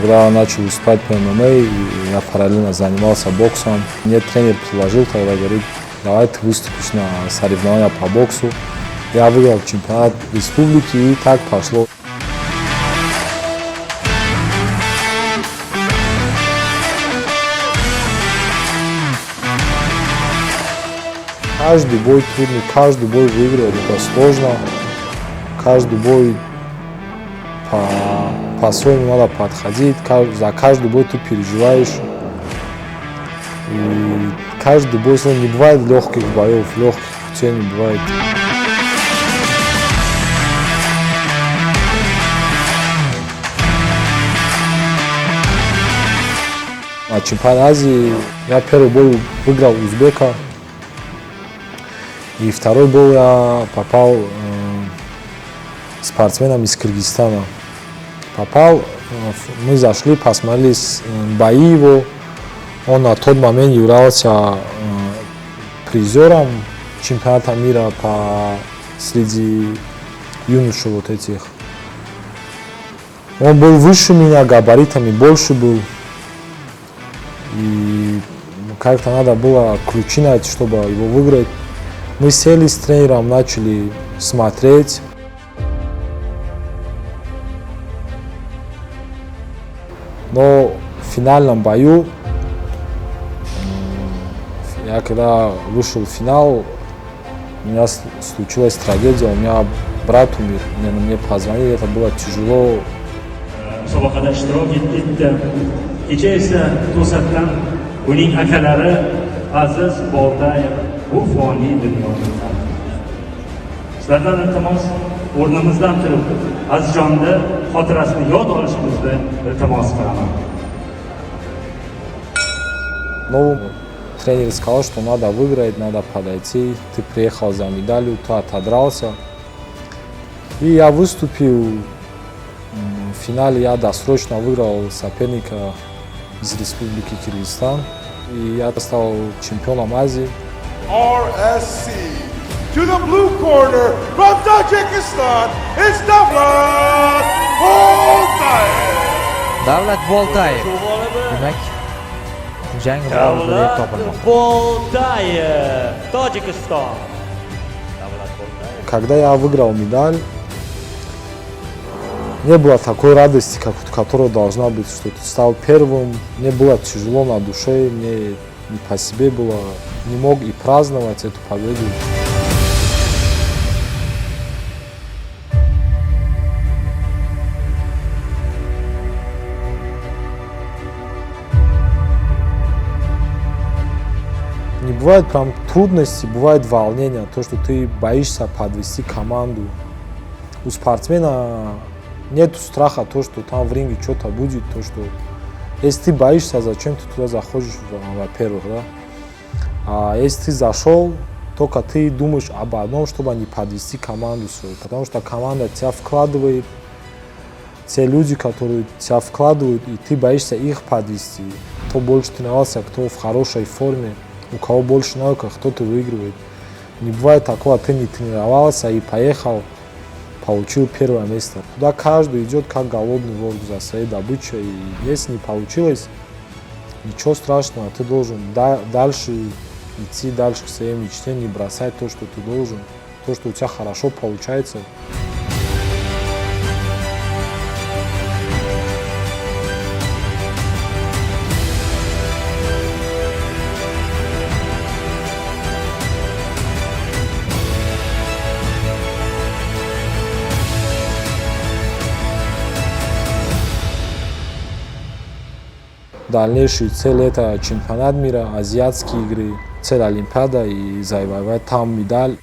Когда я начал выступать по ММА, я параллельно занимался боксом. Мне тренер предложил тогда, говорит, давай ты выступишь на соревнования по боксу. Я выиграл чемпионат республики, и так пошло. Каждый бой трудный, каждый бой выигрывать это сложно. Каждый бой по-своему надо подходить, за каждый бой ты переживаешь. И каждый бой, не бывает легких боев, легких путей не бывает. На чемпионате Азии я первый бой выиграл узбека. И второй бой я попал спортсменом из Кыргызстана. Мы зашли, посмотрели бои его. Он на тот момент являлся призером чемпионата мира среди юношей вот этих. Он был выше меня, габаритами больше был. И как-то надо было ключи найти, чтобы его выиграть. Мы сели с тренером, начали смотреть. Но в финальном бою, я когда вышел в финал, у меня случилась трагедия, у меня брат умер, мне позвонили, это было тяжело. Musobaqada ishtirok etdi. Kecha esa to'satdan uning akalari Aziz Boltayev bu foniy dunyodan o'tdi. Sizlardan iltimos o'rnimizdan turib Azizjonni xotirasini yod olishimizni iltimos qilaman. Ну, тренер сказал, что надо выиграть, надо подойти. Ты приехал за медалью, ты отодрался. И я выступил. В финале я досрочно выиграл соперника из Республики Кыргызстан. И я стал чемпионом Азии. RSC. To the blue corner from Tajikistan, it's Davlat Boltayev. Davlat Boltayev. Demak, jang g'olibi deb topilmoqda. Boltayev, Tojikiston. Когда я выиграл медаль, не было такой радости, которая должна быть, что ты стал первым. Мне было тяжело на душе, мне не по себе было, не мог и праздновать эту победу. Не бывает прям трудности, бывает волнение, то, что ты боишься подвести команду. У спортсмена нет страха, то, что там в ринге что-то будет, то, что если ты боишься, зачем ты туда заходишь, во-первых, да? А если ты зашел, только ты думаешь об одном, чтобы не подвести команду свою, потому что команда тебя вкладывает, те люди, которые тебя вкладывают, и ты боишься их подвести. Кто больше тренировался, кто в хорошей форме, у кого больше навыков, кто-то выигрывает. Не бывает такого, ты не тренировался и поехал, получил первое место. Туда каждый идет как голодный волк за своей добычей. И если не получилось, ничего страшного, ты должен дальше идти дальше к своей мечте, не бросать то, что ты должен, то, что у тебя хорошо получается. Дальнейшая цель – это чемпионат мира, азиатские игры, цель Олимпиада и завоевать там медаль.